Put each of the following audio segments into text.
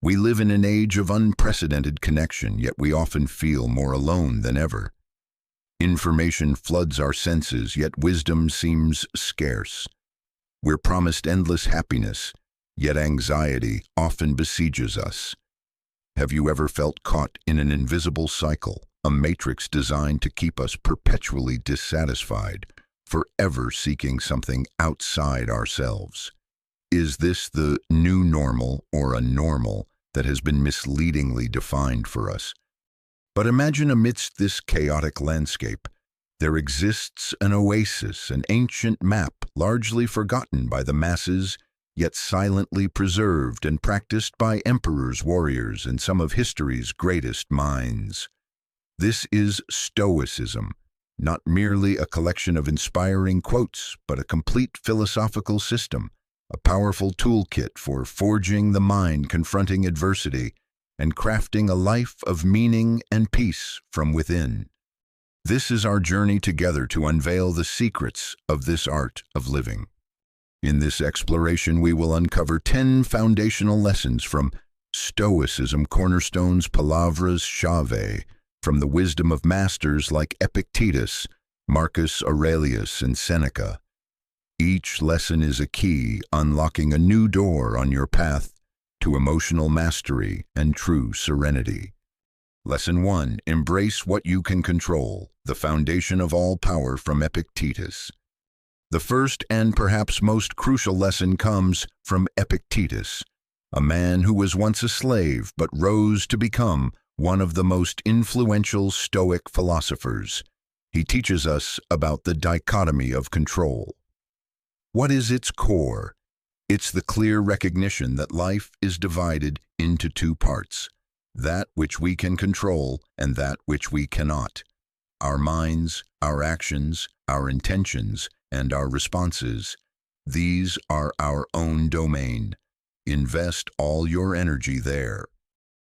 We live in an age of unprecedented connection, yet we often feel more alone than ever. Information floods our senses, yet wisdom seems scarce. We're promised endless happiness, yet anxiety often besieges us. Have you ever felt caught in an invisible cycle, a matrix designed to keep us perpetually dissatisfied, forever seeking something outside ourselves? Is this the new normal or a normal that has been misleadingly defined for us? But imagine amidst this chaotic landscape, there exists an oasis, an ancient map largely forgotten by the masses, yet silently preserved and practiced by emperors, warriors, and some of history's greatest minds. This is Stoicism, not merely a collection of inspiring quotes, but a complete philosophical system, a powerful toolkit for forging the mind confronting adversity and crafting a life of meaning and peace from within. This is our journey together to unveil the secrets of this art of living. In this exploration, we will uncover 10 foundational lessons from Stoicism, cornerstones, palavras chave, from the wisdom of masters like Epictetus, Marcus Aurelius, and Seneca. Each lesson is a key, unlocking a new door on your path to emotional mastery and true serenity. Lesson 1. Embrace what you can control, the foundation of all power, from Epictetus. The first and perhaps most crucial lesson comes from Epictetus, a man who was once a slave but rose to become one of the most influential Stoic philosophers. He teaches us about the dichotomy of control. What is its core? It's the clear recognition that life is divided into two parts, that which we can control and that which we cannot. Our minds, our actions, our intentions, and our responses, these are our own domain. Invest all your energy there.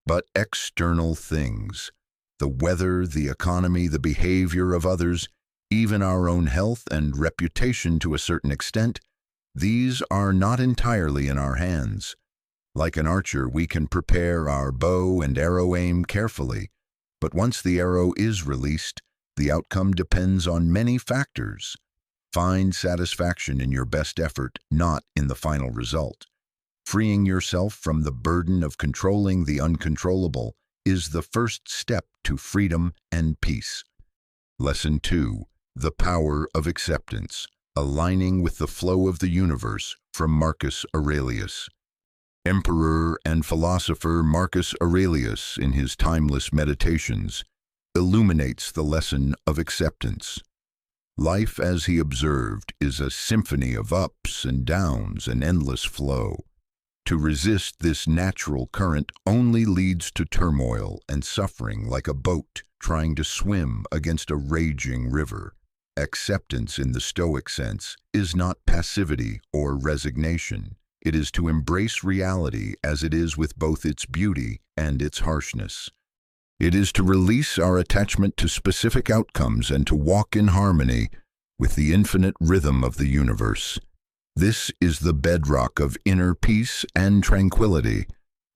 But external things, the weather, the economy, the behavior of others, even our own health and reputation to a certain extent, these are not entirely in our hands. Like an archer, we can prepare our bow and arrow aim carefully, but once the arrow is released, the outcome depends on many factors. Find satisfaction in your best effort, not in the final result. Freeing yourself from the burden of controlling the uncontrollable is the first step to freedom and peace. Lesson 2. The power of acceptance, aligning with the flow of the universe, from Marcus Aurelius. Emperor and philosopher Marcus Aurelius, in his timeless meditations, illuminates the lesson of acceptance. Life, as he observed, is a symphony of ups and downs, an endless flow. To resist this natural current only leads to turmoil and suffering, like a boat trying to swim against a raging river. Acceptance, in the Stoic sense, is not passivity or resignation. It is to embrace reality as it is, with both its beauty and its harshness. It is to release our attachment to specific outcomes and to walk in harmony with the infinite rhythm of the universe. This is the bedrock of inner peace and tranquility,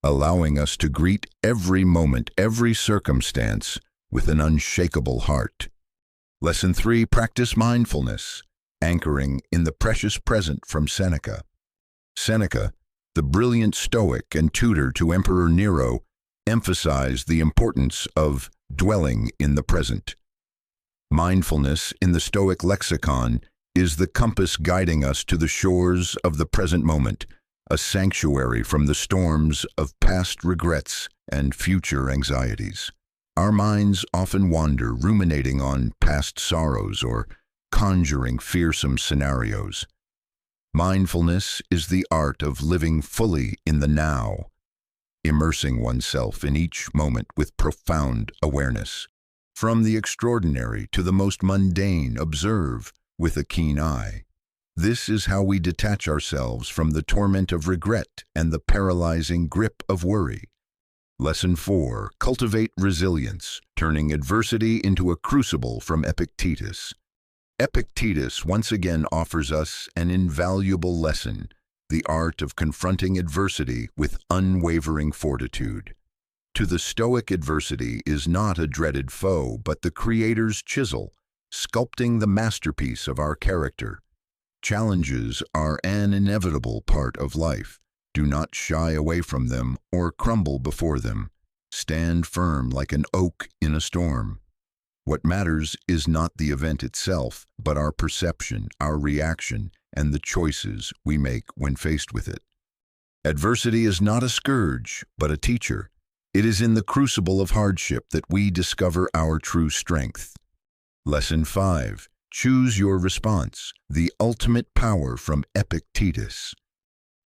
allowing us to greet every moment, every circumstance, with an unshakable heart. Lesson 3. Practice mindfulness, anchoring in the precious present, from Seneca. Seneca, the brilliant Stoic and tutor to Emperor Nero, emphasized the importance of dwelling in the present. Mindfulness, in the Stoic lexicon, is the compass guiding us to the shores of the present moment, a sanctuary from the storms of past regrets and future anxieties. Our minds often wander, ruminating on past sorrows or conjuring fearsome scenarios. Mindfulness is the art of living fully in the now, immersing oneself in each moment with profound awareness. From the extraordinary to the most mundane, observe with a keen eye. This is how we detach ourselves from the torment of regret and the paralyzing grip of worry. Lesson 4. Cultivate resilience, turning adversity into a crucible, from Epictetus. Epictetus once again offers us an invaluable lesson. the art of confronting adversity with unwavering fortitude. To the Stoic, adversity is not a dreaded foe, but the Creator's chisel, sculpting the masterpiece of our character. Challenges are an inevitable part of life. Do not shy away from them or crumble before them. Stand firm like an oak in a storm. What matters is not the event itself, but our perception, our reaction, and the choices we make when faced with it. Adversity is not a scourge, but a teacher. It is in the crucible of hardship that we discover our true strength. Lesson 5. Choose your response, the ultimate power, from Epictetus.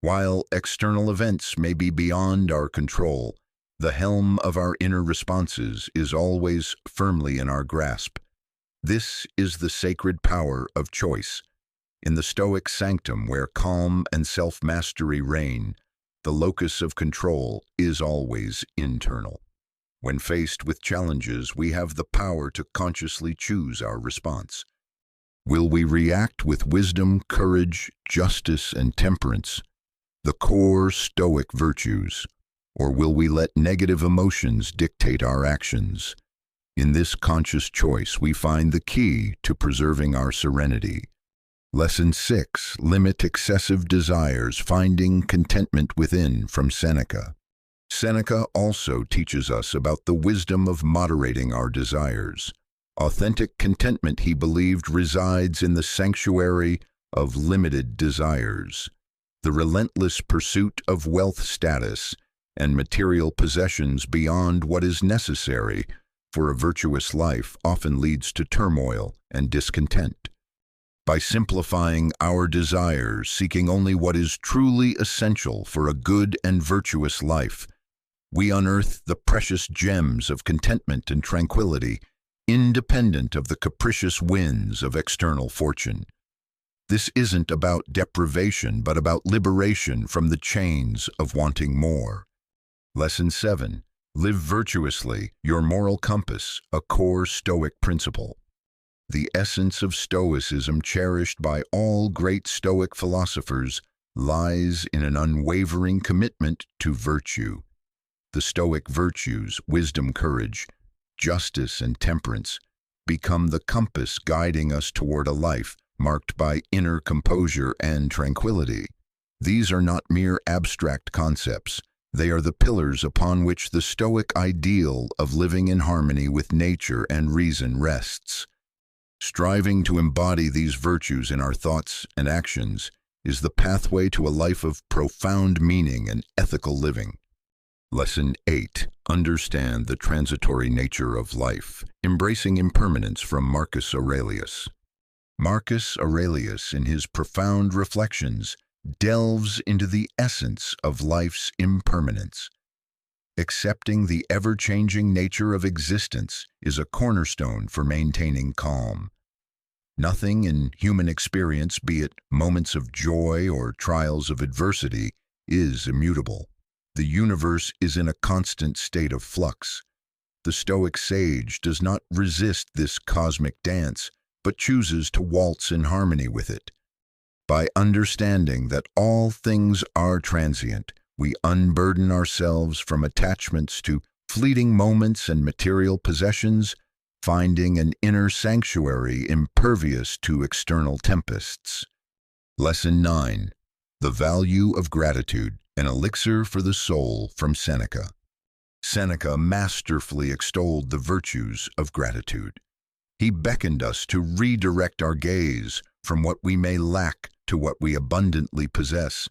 While external events may be beyond our control, the helm of our inner responses is always firmly in our grasp. This is the sacred power of choice. In the Stoic sanctum, where calm and self-mastery reign, the locus of control is always internal. When faced with challenges, we have the power to consciously choose our response. Will we react with wisdom, courage, justice, and temperance, the core Stoic virtues, or will we let negative emotions dictate our actions? In this conscious choice, we find the key to preserving our serenity. Lesson 6. Limit excessive desires, finding contentment within, from Seneca. Seneca also teaches us about the wisdom of moderating our desires. Authentic contentment, he believed, resides in the sanctuary of limited desires. The relentless pursuit of wealth, status, and material possessions beyond what is necessary for a virtuous life often leads to turmoil and discontent. By simplifying our desires, seeking only what is truly essential for a good and virtuous life, we unearth the precious gems of contentment and tranquility, independent of the capricious winds of external fortune. This isn't about deprivation, but about liberation from the chains of wanting more. Lesson 7. Live virtuously, your moral compass, a core Stoic principle. The essence of Stoicism, cherished by all great Stoic philosophers, lies in an unwavering commitment to virtue. The Stoic virtues, wisdom, courage, justice, and temperance, become the compass guiding us toward a life marked by inner composure and tranquility. These are not mere abstract concepts. They are the pillars upon which the Stoic ideal of living in harmony with nature and reason rests. Striving to embody these virtues in our thoughts and actions is the pathway to a life of profound meaning and ethical living. Lesson 8. Understand the transitory nature of life, embracing impermanence, from Marcus Aurelius. Marcus Aurelius, in his profound reflections, delves into the essence of life's impermanence. Accepting the ever-changing nature of existence is a cornerstone for maintaining calm. Nothing in human experience, be it moments of joy or trials of adversity, is immutable. The universe is in a constant state of flux. The Stoic sage does not resist this cosmic dance, but chooses to waltz in harmony with it. By understanding that all things are transient, we unburden ourselves from attachments to fleeting moments and material possessions, finding an inner sanctuary impervious to external tempests. Lesson 9. The value of gratitude, an elixir for the soul, from Seneca. Seneca masterfully extolled the virtues of gratitude. He beckoned us to redirect our gaze from what we may lack to what we abundantly possess,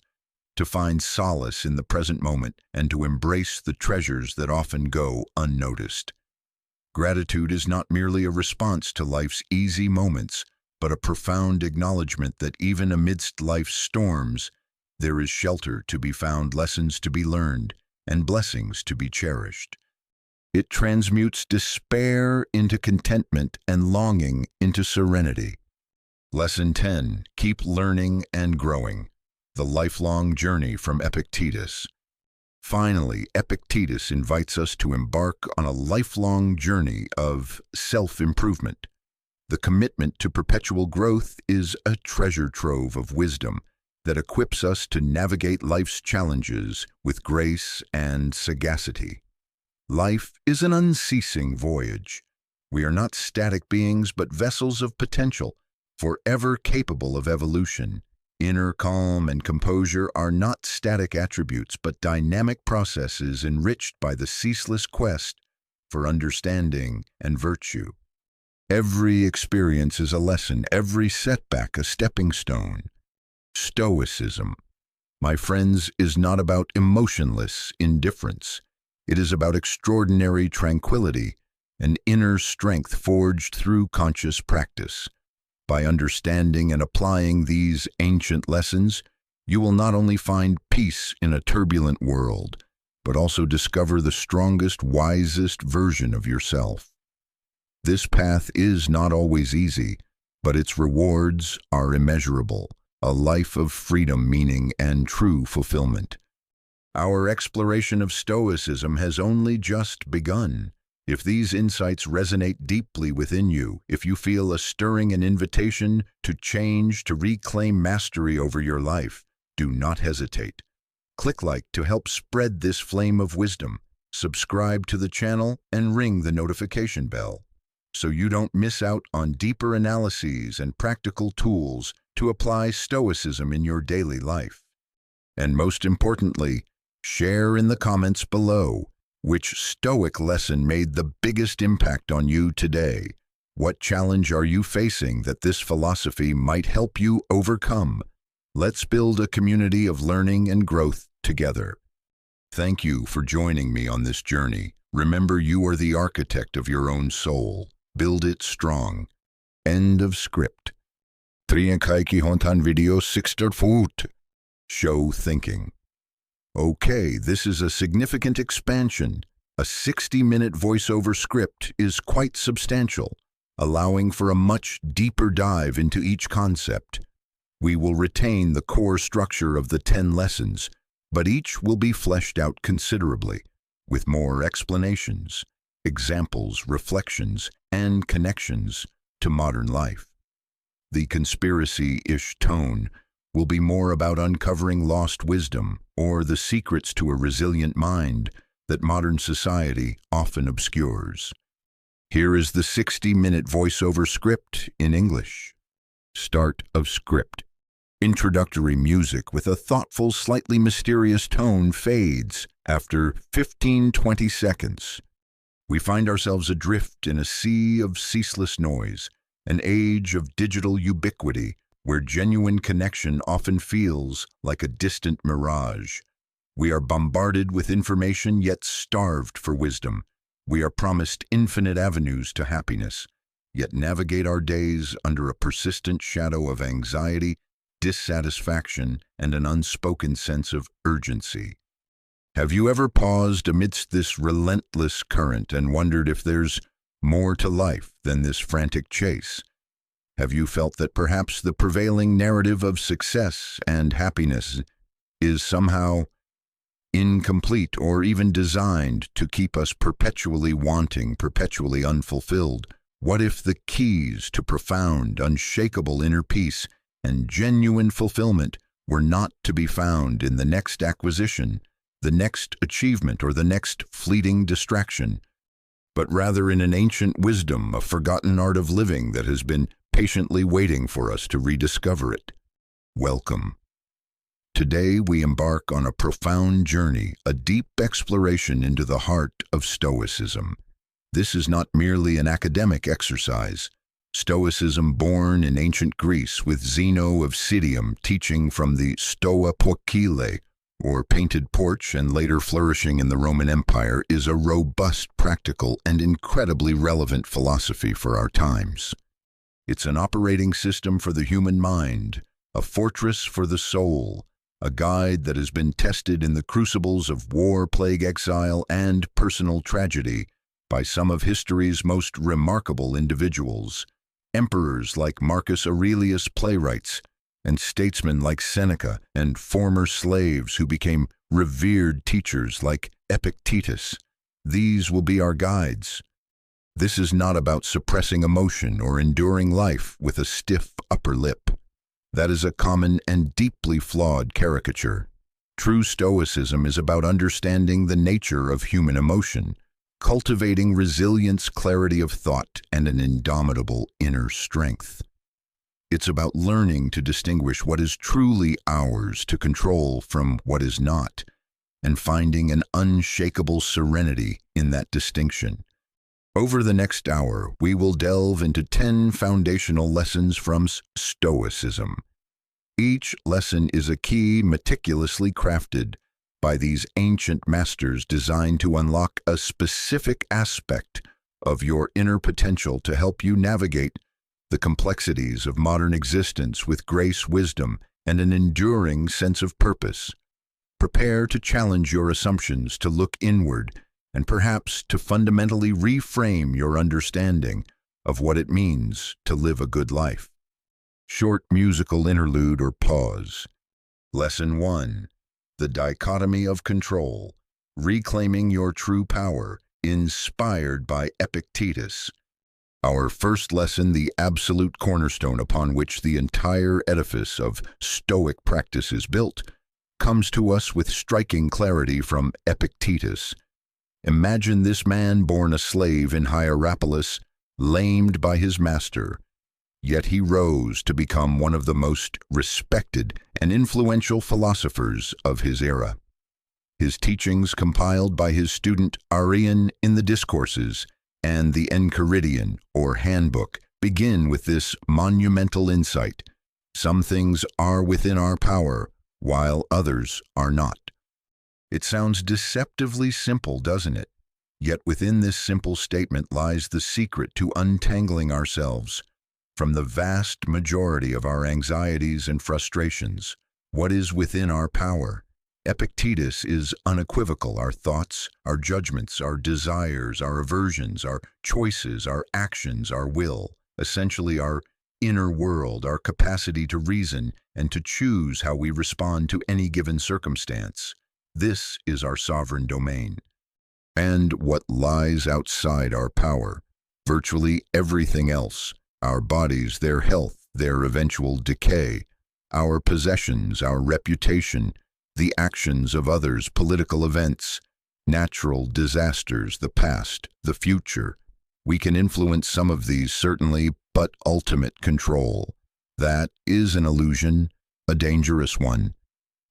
to find solace in the present moment, and to embrace the treasures that often go unnoticed. Gratitude is not merely a response to life's easy moments, but a profound acknowledgement that even amidst life's storms, there is shelter to be found, lessons to be learned, and blessings to be cherished. It transmutes despair into contentment and longing into serenity. Lesson 10. Keep learning and growing. The lifelong journey, from Epictetus. Finally, Epictetus invites us to embark on a lifelong journey of self-improvement. The commitment to perpetual growth is a treasure trove of wisdom, that equips us to navigate life's challenges with grace and sagacity. Life is an unceasing voyage. We are not static beings, but vessels of potential, forever capable of evolution. Inner calm and composure are not static attributes, but dynamic processes enriched by the ceaseless quest for understanding and virtue. Every experience is a lesson, every setback a stepping stone. Stoicism, my friends, is not about emotionless indifference. It is about extraordinary tranquility, an inner strength forged through conscious practice. By understanding and applying these ancient lessons, you will not only find peace in a turbulent world, but also discover the strongest, wisest version of yourself. This path is not always easy, but its rewards are immeasurable, a life of freedom, meaning, and true fulfillment. Our exploration of Stoicism has only just begun. If these insights resonate deeply within you, if you feel a stirring and invitation to change, to reclaim mastery over your life, do not hesitate. Click like to help spread this flame of wisdom. Subscribe to the channel and ring the notification bell so you don't miss out on deeper analyses and practical tools to apply Stoicism in your daily life. And most importantly, share in the comments below which Stoic lesson made the biggest impact on you today. What challenge are you facing that this philosophy might help you overcome? Let's build a community of learning and growth together. Thank you for joining me on this journey. Remember, you are the architect of your own soul. Build it strong. End of script. Triankaiki hontan video 6 Show thinking. Okay, this is a significant expansion. A 60-minute voiceover script is quite substantial, allowing for a much deeper dive into each concept. We will retain the core structure of the 10 lessons, but each will be fleshed out considerably, with more explanations, examples, reflections, and connections to modern life. The conspiracy-ish tone will be more about uncovering lost wisdom or the secrets to a resilient mind that modern society often obscures. Here is the 60-minute voiceover script in English. Start of script. Introductory music with a thoughtful, slightly mysterious tone fades after 15-20 seconds. We find ourselves adrift in a sea of ceaseless noise, an age of digital ubiquity where genuine connection often feels like a distant mirage. We are bombarded with information yet starved for wisdom. We are promised infinite avenues to happiness, yet navigate our days under a persistent shadow of anxiety, dissatisfaction, and an unspoken sense of urgency. Have you ever paused amidst this relentless current and wondered if there's more to life than this frantic chase? Have you felt that perhaps the prevailing narrative of success and happiness is somehow incomplete or even designed to keep us perpetually wanting, perpetually unfulfilled? What if the keys to profound, unshakable inner peace and genuine fulfillment were not to be found in the next acquisition, the next achievement, or the next fleeting distraction, but rather in an ancient wisdom, a forgotten art of living that has been patiently waiting for us to rediscover it? Welcome. Today we embark on a profound journey, a deep exploration into the heart of Stoicism. This is not merely an academic exercise. Stoicism, born in ancient Greece with Zeno of Citium teaching from the Stoa Poikile, or painted porch, and later flourishing in the Roman Empire, is a robust, practical, and incredibly relevant philosophy for our times. It's an operating system for the human mind, a fortress for the soul, a guide that has been tested in the crucibles of war, plague, exile, and personal tragedy by some of history's most remarkable individuals. Emperors like Marcus Aurelius, playwrights, and statesmen like Seneca, and former slaves who became revered teachers like Epictetus. These will be our guides. This is not about suppressing emotion or enduring life with a stiff upper lip. That is a common and deeply flawed caricature. True Stoicism is about understanding the nature of human emotion, cultivating resilience, clarity of thought, and an indomitable inner strength. It's about learning to distinguish what is truly ours to control from what is not, and finding an unshakable serenity in that distinction. Over the next hour, we will delve into 10 foundational lessons from Stoicism. Each lesson is a key meticulously crafted by these ancient masters designed to unlock a specific aspect of your inner potential to help you navigate the complexities of modern existence with grace, wisdom, and an enduring sense of purpose. Prepare to challenge your assumptions, to look inward, and perhaps to fundamentally reframe your understanding of what it means to live a good life. Short musical interlude or pause. Lesson 1. The Dichotomy of Control. Reclaiming Your True Power, inspired by Epictetus. Our first lesson, the absolute cornerstone upon which the entire edifice of Stoic practice is built, comes to us with striking clarity from Epictetus. Imagine this man born a slave in Hierapolis, lamed by his master, yet he rose to become one of the most respected and influential philosophers of his era. His teachings, compiled by his student Arrian in the Discourses and the Enchiridion, or Handbook, begin with this monumental insight: some things are within our power, while others are not. It sounds deceptively simple, doesn't it? Yet within this simple statement lies the secret to untangling ourselves from the vast majority of our anxieties and frustrations. What is within our power? Epictetus is unequivocal. Our thoughts, our judgments, our desires, our aversions, our choices, our actions, our will, essentially our inner world, our capacity to reason and to choose how we respond to any given circumstance. This is our sovereign domain. And what lies outside our power? Virtually everything else. Our bodies, their health, their eventual decay, our possessions, our reputation, the actions of others, political events, natural disasters, the past, the future. We can influence some of these, certainly, but ultimate control. That is an illusion, a dangerous one.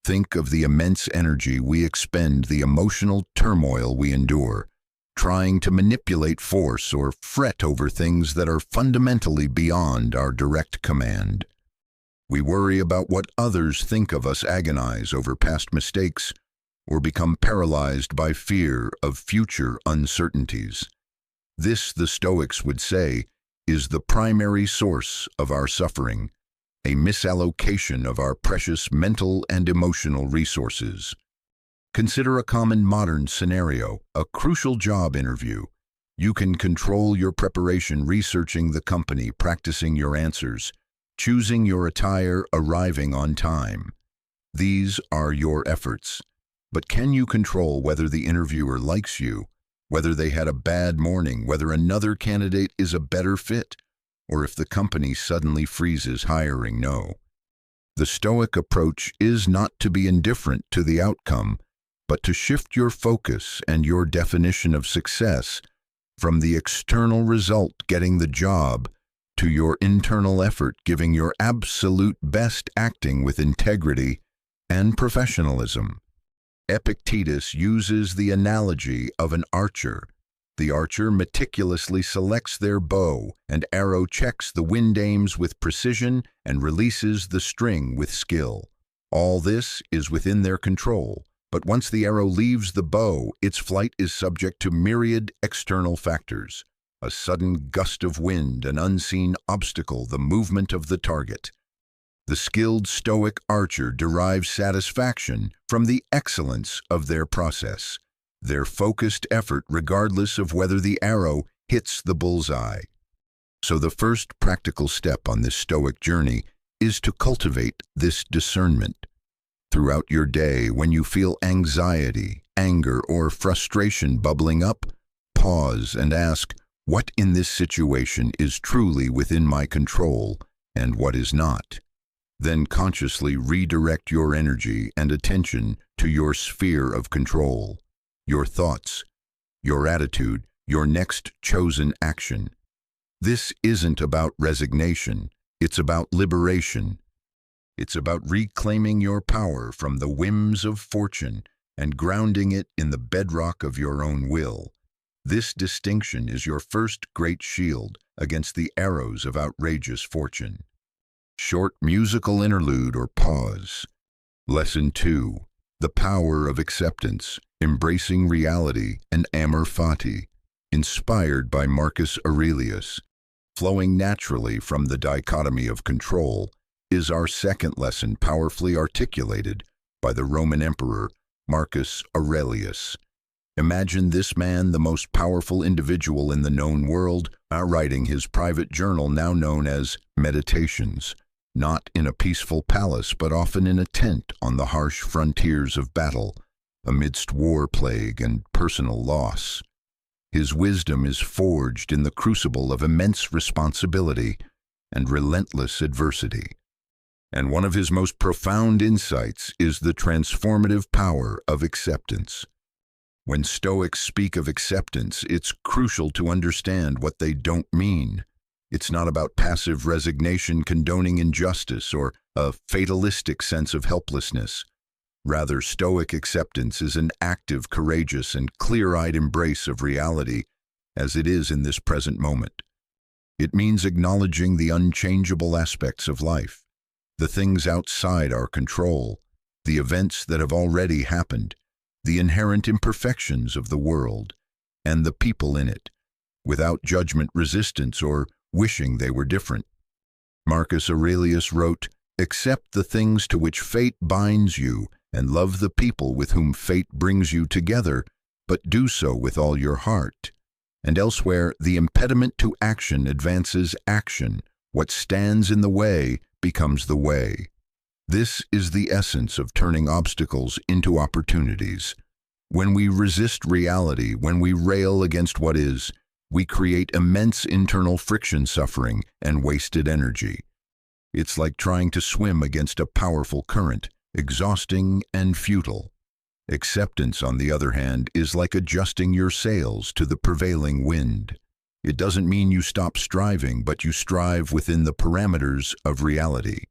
Think of the immense energy we expend, the emotional turmoil we endure, trying to manipulate force or fret over things that are fundamentally beyond our direct command. We worry about what others think of us, agonize over past mistakes, or become paralyzed by fear of future uncertainties. This, the Stoics would say, is the primary source of our suffering, a misallocation of our precious mental and emotional resources. Consider a common modern scenario, a crucial job interview. You can control your preparation, researching the company, practicing your answers, choosing your attire, arriving on time. These are your efforts. But can you control whether the interviewer likes you, whether they had a bad morning, whether another candidate is a better fit, or if the company suddenly freezes hiring? No. The Stoic approach is not to be indifferent to the outcome, but to shift your focus and your definition of success from the external result, getting the job, to your internal effort, giving your absolute best, acting with integrity and professionalism. Epictetus uses the analogy of an archer. The archer meticulously selects their bow and arrow, checks the wind, aims with precision, and releases the string with skill. All this is within their control, but once the arrow leaves the bow, its flight is subject to myriad external factors. A sudden gust of wind, an unseen obstacle, the movement of the target. The skilled Stoic archer derives satisfaction from the excellence of their process, their focused effort regardless of whether the arrow hits the bullseye. So the first practical step on this Stoic journey is to cultivate this discernment. Throughout your day, when you feel anxiety, anger, or frustration bubbling up, pause and ask, what in this situation is truly within my control and what is not? Then consciously redirect your energy and attention to your sphere of control, your thoughts, your attitude, your next chosen action. This isn't about resignation, it's about liberation. It's about reclaiming your power from the whims of fortune and grounding it in the bedrock of your own will. This distinction is your first great shield against the arrows of outrageous fortune. Short musical interlude or pause. Lesson 2. The power of acceptance, embracing reality, and amor fati, inspired by Marcus Aurelius. Flowing naturally from the dichotomy of control is our second lesson, powerfully articulated by the Roman Emperor Marcus Aurelius. Imagine this man, the most powerful individual in the known world, writing his private journal now known as Meditations, not in a peaceful palace but often in a tent on the harsh frontiers of battle, amidst war plague and personal loss. His wisdom is forged in the crucible of immense responsibility and relentless adversity. And one of his most profound insights is the transformative power of acceptance. When Stoics speak of acceptance, it's crucial to understand what they don't mean. It's not about passive resignation condoning injustice or a fatalistic sense of helplessness. Rather, Stoic acceptance is an active, courageous, and clear-eyed embrace of reality as it is in this present moment. It means acknowledging the unchangeable aspects of life, the things outside our control, the events that have already happened, the inherent imperfections of the world, and the people in it, without judgment, resistance, or wishing they were different. Marcus Aurelius wrote, "Accept the things to which fate binds you, and love the people with whom fate brings you together, but do so with all your heart." And elsewhere, the impediment to action advances action. What stands in the way becomes the way. This is the essence of turning obstacles into opportunities. When we resist reality, when we rail against what is, we create immense internal friction, suffering, and wasted energy. It's like trying to swim against a powerful current, exhausting and futile. Acceptance, on the other hand, is like adjusting your sails to the prevailing wind. It doesn't mean you stop striving, but you strive within the parameters of reality.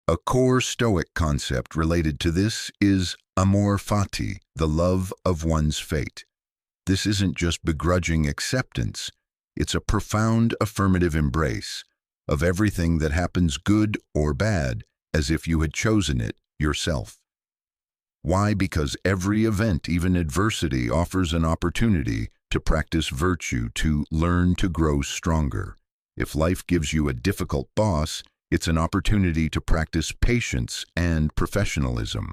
A core Stoic concept related to this is amor fati, the love of one's fate. This isn't just begrudging acceptance, it's a profound affirmative embrace of everything that happens, good or bad, as if you had chosen it yourself. Why? Because every event, even adversity, offers an opportunity to practice virtue, to learn to grow stronger. If life gives you a difficult boss, it's an opportunity to practice patience and professionalism.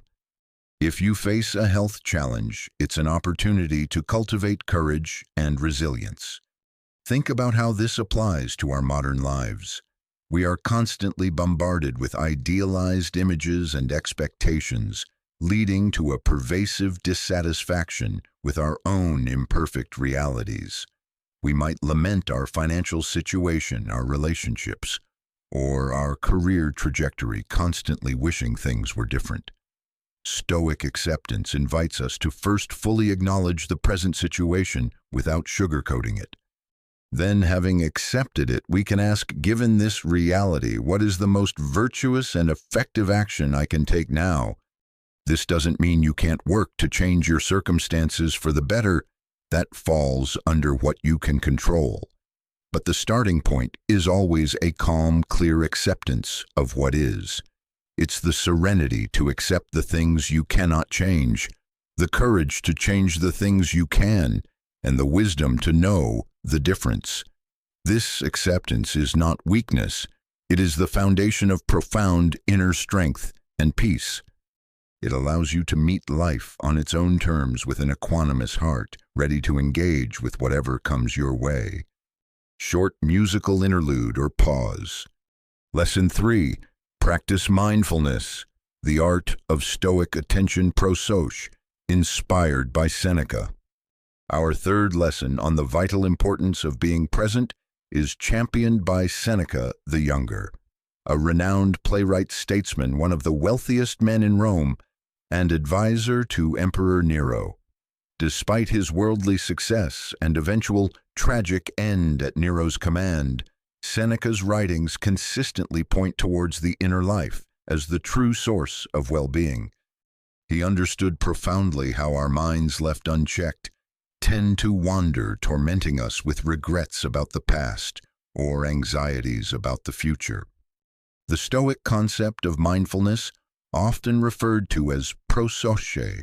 If you face a health challenge, it's an opportunity to cultivate courage and resilience. Think about how this applies to our modern lives. We are constantly bombarded with idealized images and expectations, leading to a pervasive dissatisfaction with our own imperfect realities. We might lament our financial situation, our relationships, or our career trajectory, constantly wishing things were different. Stoic acceptance invites us to first fully acknowledge the present situation without sugarcoating it. Then, having accepted it, we can ask, given this reality, what is the most virtuous and effective action I can take now? This doesn't mean you can't work to change your circumstances for the better. That falls under what you can control. But the starting point is always a calm, clear acceptance of what is. It's the serenity to accept the things you cannot change, the courage to change the things you can, and the wisdom to know the difference. This acceptance is not weakness. It is the foundation of profound inner strength and peace. It allows you to meet life on its own terms with an equanimous heart, ready to engage with whatever comes your way. Short musical interlude or pause. Lesson 3. Practice mindfulness, the art of Stoic attention prosouche, inspired by Seneca. Our third lesson on the vital importance of being present is championed by Seneca the Younger. a renowned playwright-statesman, one of the wealthiest men in Rome, and advisor to Emperor Nero. Despite his worldly success and eventual tragic end at Nero's command, Seneca's writings consistently point towards the inner life as the true source of well-being. He understood profoundly how our minds, left unchecked, tend to wander, tormenting us with regrets about the past or anxieties about the future. The Stoic concept of mindfulness, often referred to as prososche,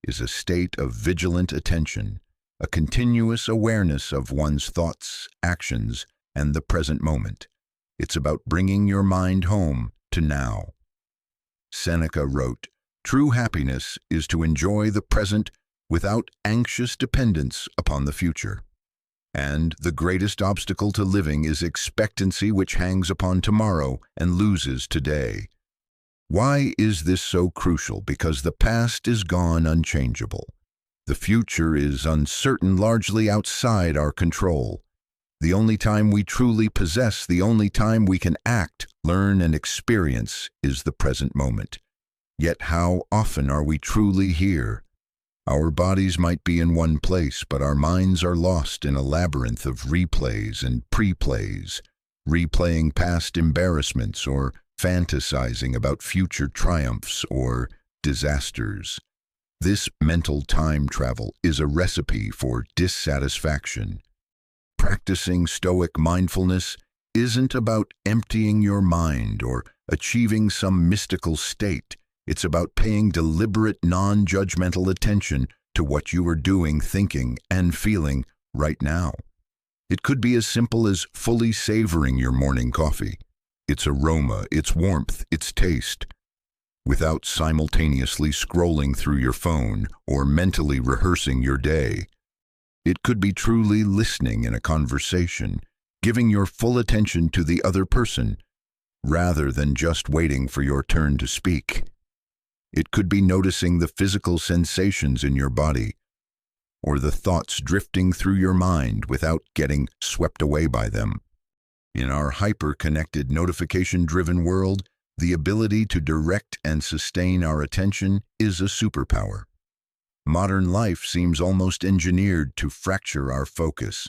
is a state of vigilant attention, a continuous awareness of one's thoughts, actions, and the present moment. It's about bringing your mind home to now. Seneca wrote, "True happiness is to enjoy the present without anxious dependence upon the future. And the greatest obstacle to living is expectancy, which hangs upon tomorrow and loses today." Why is this so crucial? Because the past is gone, unchangeable. The future is uncertain, largely outside our control. The only time we truly possess, the only time we can act, learn, and experience is the present moment. Yet how often are we truly here? Our bodies might be in one place, but our minds are lost in a labyrinth of replays and pre-plays, replaying past embarrassments or fantasizing about future triumphs or disasters. This mental time travel is a recipe for dissatisfaction. Practicing Stoic mindfulness isn't about emptying your mind or achieving some mystical state. It's about paying deliberate, non-judgmental attention to what you are doing, thinking, and feeling right now. It could be as simple as fully savoring your morning coffee, its aroma, its warmth, its taste, without simultaneously scrolling through your phone or mentally rehearsing your day. It could be truly listening in a conversation, giving your full attention to the other person, rather than just waiting for your turn to speak. It could be noticing the physical sensations in your body, or the thoughts drifting through your mind without getting swept away by them. In our hyper-connected, notification-driven world, the ability to direct and sustain our attention is a superpower. Modern life seems almost engineered to fracture our focus.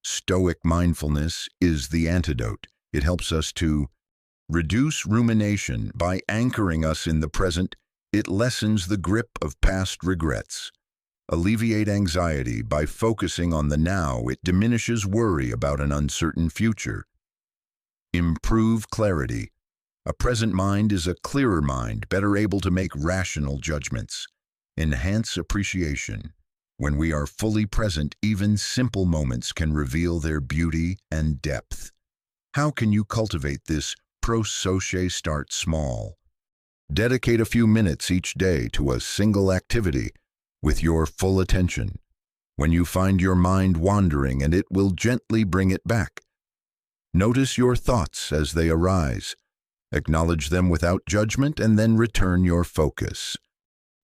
Stoic mindfulness is the antidote. It helps us to reduce rumination by anchoring us in the present. It lessens the grip of past regrets. Alleviate anxiety by focusing on the now. It diminishes worry about an uncertain future. Improve clarity. A present mind is a clearer mind, better able to make rational judgments. Enhance appreciation. When we are fully present, even simple moments can reveal their beauty and depth. How can you cultivate this prososche? Start small. Dedicate a few minutes each day to a single activity with your full attention. When you find your mind wandering, and it will gently bring it back. Notice your thoughts as they arise. Acknowledge them without judgment, and then return your focus.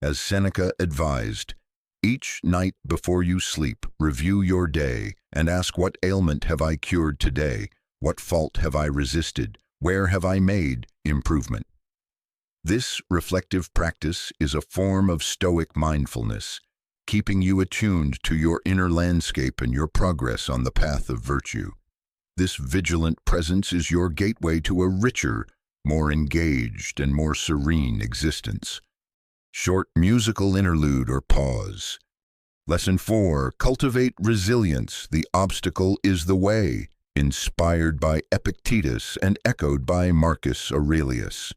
As Seneca advised, each night before you sleep, review your day and ask, what ailment have I cured today? What fault have I resisted? Where have I made improvement? This reflective practice is a form of Stoic mindfulness, keeping you attuned to your inner landscape and your progress on the path of virtue. This vigilant presence is your gateway to a richer, more engaged, and more serene existence. Short musical interlude or pause. Lesson 4. Cultivate resilience. The obstacle is the way. Inspired by Epictetus and echoed by Marcus Aurelius.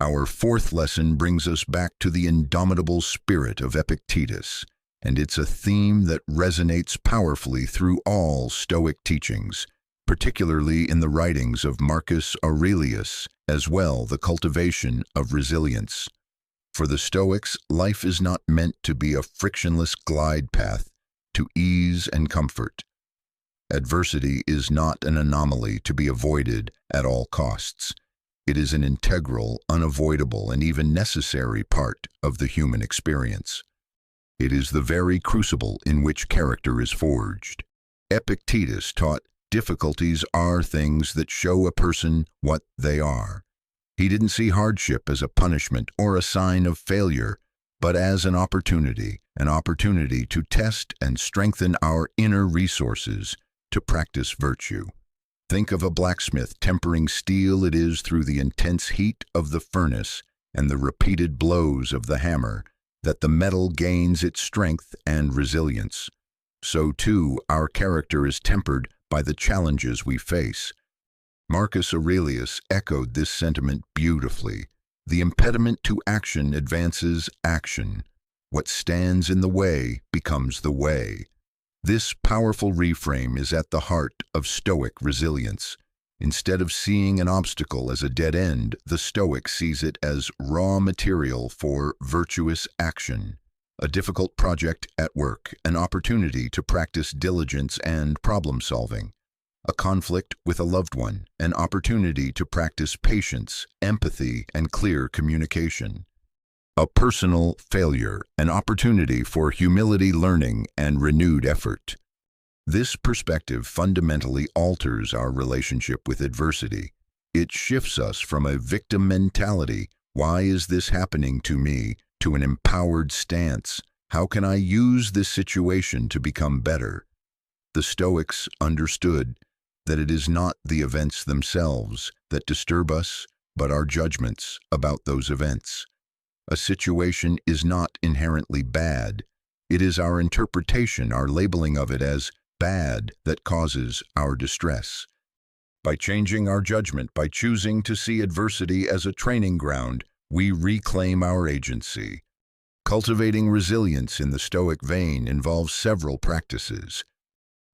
Our fourth lesson brings us back to the indomitable spirit of Epictetus, and it's a theme that resonates powerfully through all Stoic teachings, particularly in the writings of Marcus Aurelius, as well the cultivation of resilience. For the Stoics, life is not meant to be a frictionless glide path to ease and comfort. Adversity is not an anomaly to be avoided at all costs. It is an integral, unavoidable, and even necessary part of the human experience. It is the very crucible in which character is forged. Epictetus taught difficulties are things that show a person what they are. He didn't see hardship as a punishment or a sign of failure, but as an opportunity to test and strengthen our inner resources to practice virtue. Think of a blacksmith tempering steel. It is through the intense heat of the furnace and the repeated blows of the hammer that the metal gains its strength and resilience. So too, our character is tempered by the challenges we face. Marcus Aurelius echoed this sentiment beautifully. The impediment to action advances action. What stands in the way becomes the way. This powerful reframe is at the heart of Stoic resilience. Instead of seeing an obstacle as a dead end, the Stoic sees it as raw material for virtuous action. A difficult project at work, an opportunity to practice diligence and problem-solving. A conflict with a loved one, an opportunity to practice patience, empathy, and clear communication. A personal failure, an opportunity for humility, learning, and renewed effort. This perspective fundamentally alters our relationship with adversity. It shifts us from a victim mentality, "Why is this happening to me?" to an empowered stance, "How can I use this situation to become better?" The Stoics understood that it is not the events themselves that disturb us, but our judgments about those events. A situation is not inherently bad. It is our interpretation, our labeling of it as bad, that causes our distress. By changing our judgment, by choosing to see adversity as a training ground, we reclaim our agency. Cultivating resilience in the Stoic vein involves several practices.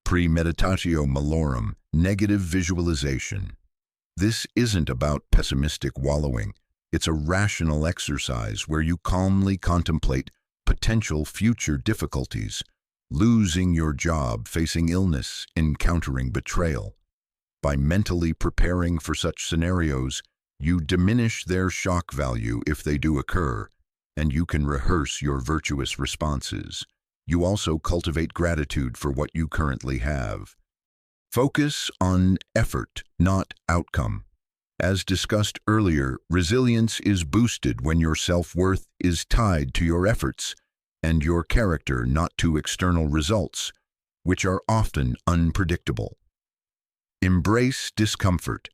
Premeditatio malorum, negative visualization. This isn't about pessimistic wallowing. It's a rational exercise where you calmly contemplate potential future difficulties, losing your job, facing illness, encountering betrayal. By mentally preparing for such scenarios, you diminish their shock value if they do occur, and you can rehearse your virtuous responses. You also cultivate gratitude for what you currently have. Focus on effort, not outcome. As discussed earlier, resilience is boosted when your self-worth is tied to your efforts and your character, not to external results, which are often unpredictable. Embrace discomfort.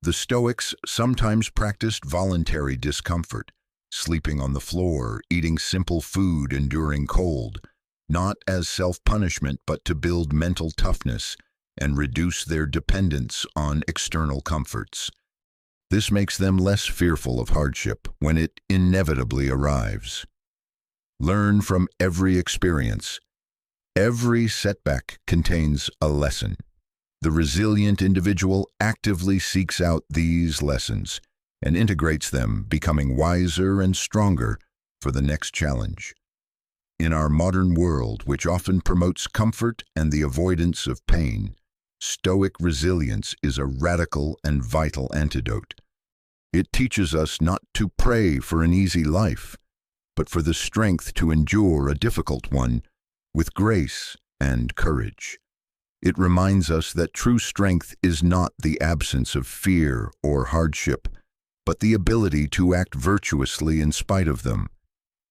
The Stoics sometimes practiced voluntary discomfort, sleeping on the floor, eating simple food, enduring cold, not as self-punishment but to build mental toughness and reduce their dependence on external comforts. This makes them less fearful of hardship when it inevitably arrives. Learn from every experience. Every setback contains a lesson. The resilient individual actively seeks out these lessons and integrates them, becoming wiser and stronger for the next challenge. In our modern world, which often promotes comfort and the avoidance of pain, Stoic resilience is a radical and vital antidote. It teaches us not to pray for an easy life, but for the strength to endure a difficult one with grace and courage. It reminds us that true strength is not the absence of fear or hardship, but the ability to act virtuously in spite of them.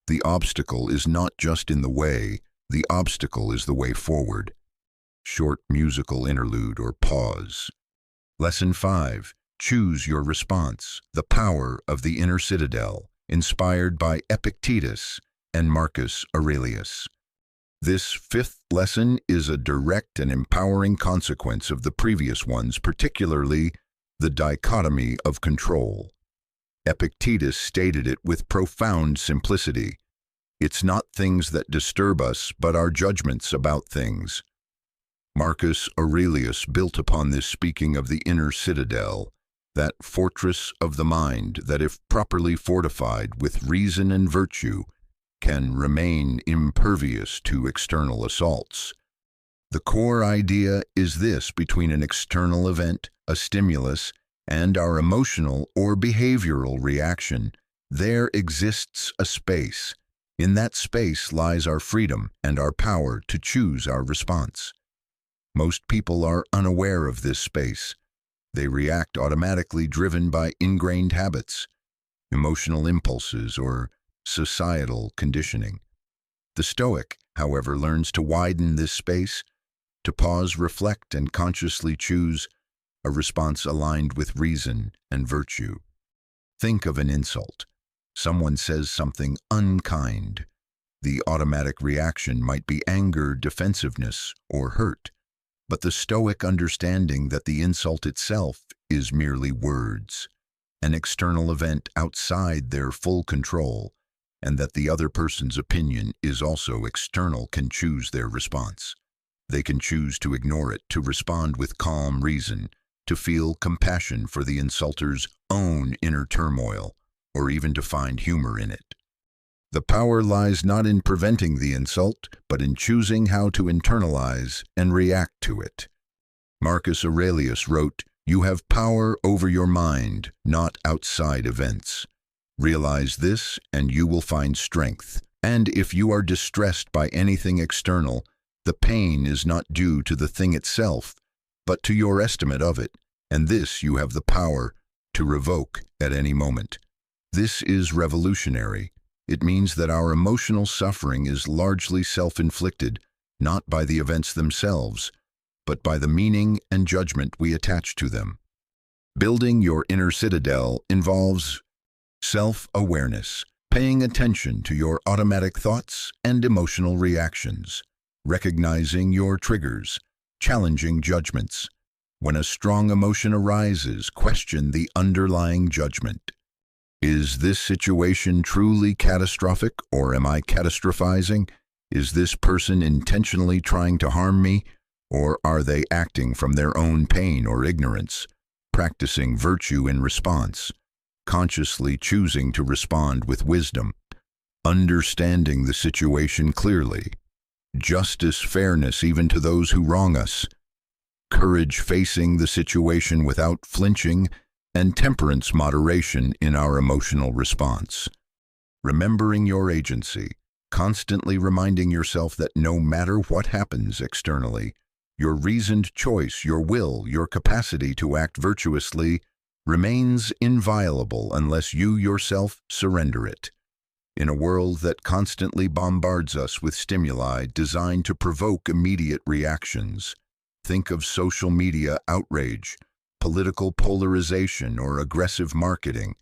The obstacle is not just in the way, the obstacle is the way forward. Short musical interlude or pause. Lesson 5. Choose your response. The power of the inner citadel, inspired by Epictetus and Marcus Aurelius. This fifth lesson is a direct and empowering consequence of the previous ones, particularly the dichotomy of control. Epictetus stated it with profound simplicity. It's not things that disturb us, but our judgments about things. Marcus Aurelius built upon this, speaking of the inner citadel, that fortress of the mind that, if properly fortified with reason and virtue, can remain impervious to external assaults. The core idea is this: between an external event, a stimulus, and our emotional or behavioral reaction, there exists a space. In that space lies our freedom and our power to choose our response. Most people are unaware of this space. They react automatically, driven by ingrained habits, emotional impulses, or societal conditioning. The Stoic, however, learns to widen this space, to pause, reflect, and consciously choose a response aligned with reason and virtue. Think of an insult. Someone says something unkind. The automatic reaction might be anger, defensiveness, or hurt. But the Stoic understanding that the insult itself is merely words, an external event outside their full control, and that the other person's opinion is also external, can choose their response. They can choose to ignore it, to respond with calm reason, to feel compassion for the insulter's own inner turmoil, or even to find humor in it. The power lies not in preventing the insult, but in choosing how to internalize and react to it. Marcus Aurelius wrote, "You have power over your mind, not outside events. Realize this, and you will find strength. And if you are distressed by anything external, the pain is not due to the thing itself, but to your estimate of it, and this you have the power to revoke at any moment." This is revolutionary. It means that our emotional suffering is largely self-inflicted, not by the events themselves, but by the meaning and judgment we attach to them. Building your inner citadel involves self-awareness, paying attention to your automatic thoughts and emotional reactions, recognizing your triggers, challenging judgments. When a strong emotion arises, question the underlying judgment. Is this situation truly catastrophic, or am I catastrophizing? Is this person intentionally trying to harm me, or are they acting from their own pain or ignorance? Practicing virtue in response, consciously choosing to respond with wisdom, understanding the situation clearly, justice, fairness even to those who wrong us, courage facing the situation without flinching, and temperance, moderation in our emotional response. Remembering your agency, constantly reminding yourself that no matter what happens externally, your reasoned choice, your will, your capacity to act virtuously remains inviolable unless you yourself surrender it. In a world that constantly bombards us with stimuli designed to provoke immediate reactions, think of social media outrage, political polarization, or aggressive marketing.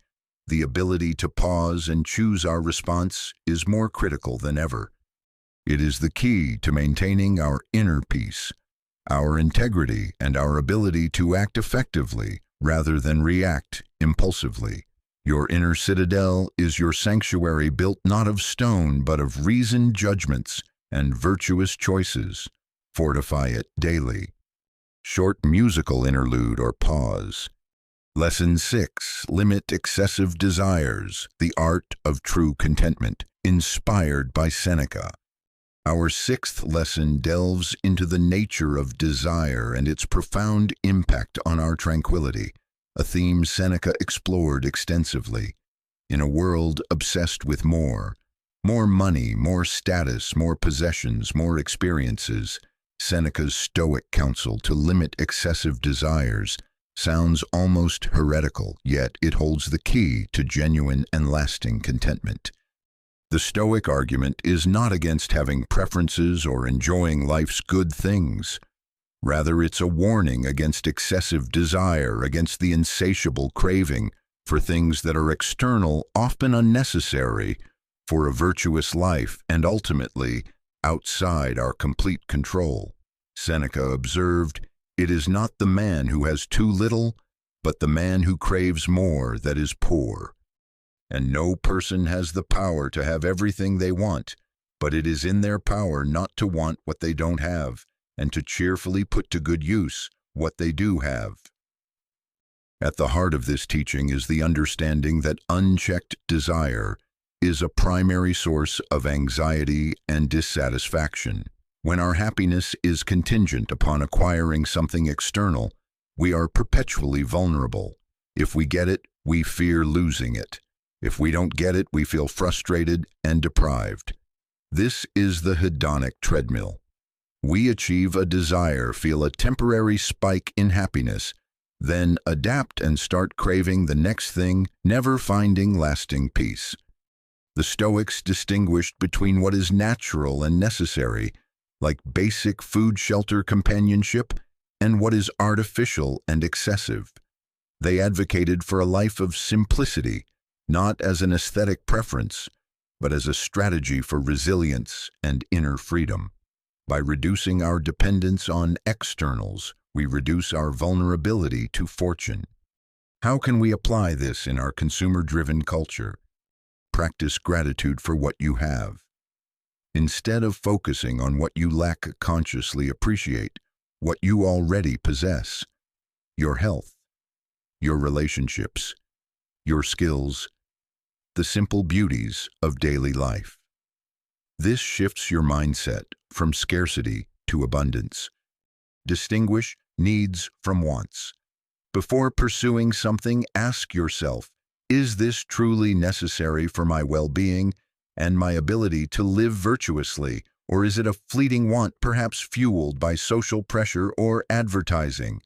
The ability to pause and choose our response is more critical than ever. It is the key to maintaining our inner peace, our integrity, and our ability to act effectively rather than react impulsively. Your inner citadel is your sanctuary, built not of stone but of reasoned judgments and virtuous choices. Fortify it daily. Short musical interlude or pause. Lesson 6. Limit excessive desires, the art of true contentment, inspired by Seneca. Our 6th lesson delves into the nature of desire and its profound impact on our tranquility, a theme Seneca explored extensively. In a world obsessed with more money, more status, more possessions, more experiences, Seneca's Stoic counsel to limit excessive desires sounds almost heretical, yet it holds the key to genuine and lasting contentment. The Stoic argument is not against having preferences or enjoying life's good things. Rather, it's a warning against excessive desire, against the insatiable craving for things that are external, often unnecessary, for a virtuous life, and ultimately outside our complete control. Seneca observed, "It is not the man who has too little, but the man who craves more that is poor." And no person has the power to have everything they want, but it is in their power not to want what they don't have, and to cheerfully put to good use what they do have. At the heart of this teaching is the understanding that unchecked desire is a primary source of anxiety and dissatisfaction. When our happiness is contingent upon acquiring something external, we are perpetually vulnerable. If we get it, we fear losing it. If we don't get it, we feel frustrated and deprived. This is the hedonic treadmill. We achieve a desire, feel a temporary spike in happiness, then adapt and start craving the next thing, never finding lasting peace. The Stoics distinguished between what is natural and necessary, like basic food, shelter, companionship, and what is artificial and excessive. They advocated for a life of simplicity, not as an aesthetic preference, but as a strategy for resilience and inner freedom. By reducing our dependence on externals, we reduce our vulnerability to fortune. How can we apply this in our consumer-driven culture? Practice gratitude for what you have. Instead of focusing on what you lack, consciously appreciate what you already possess: your health, your relationships, your skills, the simple beauties of daily life. This shifts your mindset from scarcity to abundance. Distinguish needs from wants. Before pursuing something, ask yourself, is this truly necessary for my well-being and my ability to live virtuously, or is it a fleeting want, perhaps fueled by social pressure or advertising?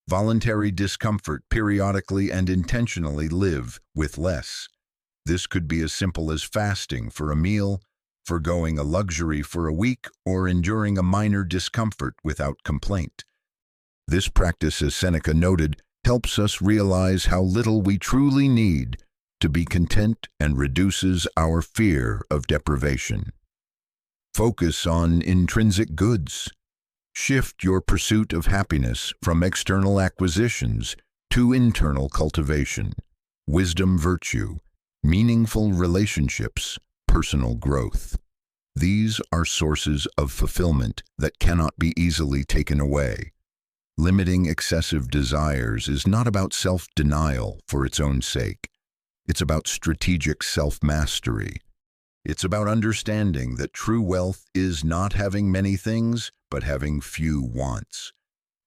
Voluntary discomfort, periodically and intentionally live with less. This could be as simple as fasting for a meal, forgoing a luxury for a week, or enduring a minor discomfort without complaint. This practice, as Seneca noted, helps us realize how little we truly need to be content and reduces our fear of deprivation. Focus on intrinsic goods. Shift your pursuit of happiness from external acquisitions to internal cultivation, wisdom, virtue, meaningful relationships, personal growth. These are sources of fulfillment that cannot be easily taken away. Limiting excessive desires is not about self-denial for its own sake. It's about strategic self-mastery. It's about understanding that true wealth is not having many things, but having few wants.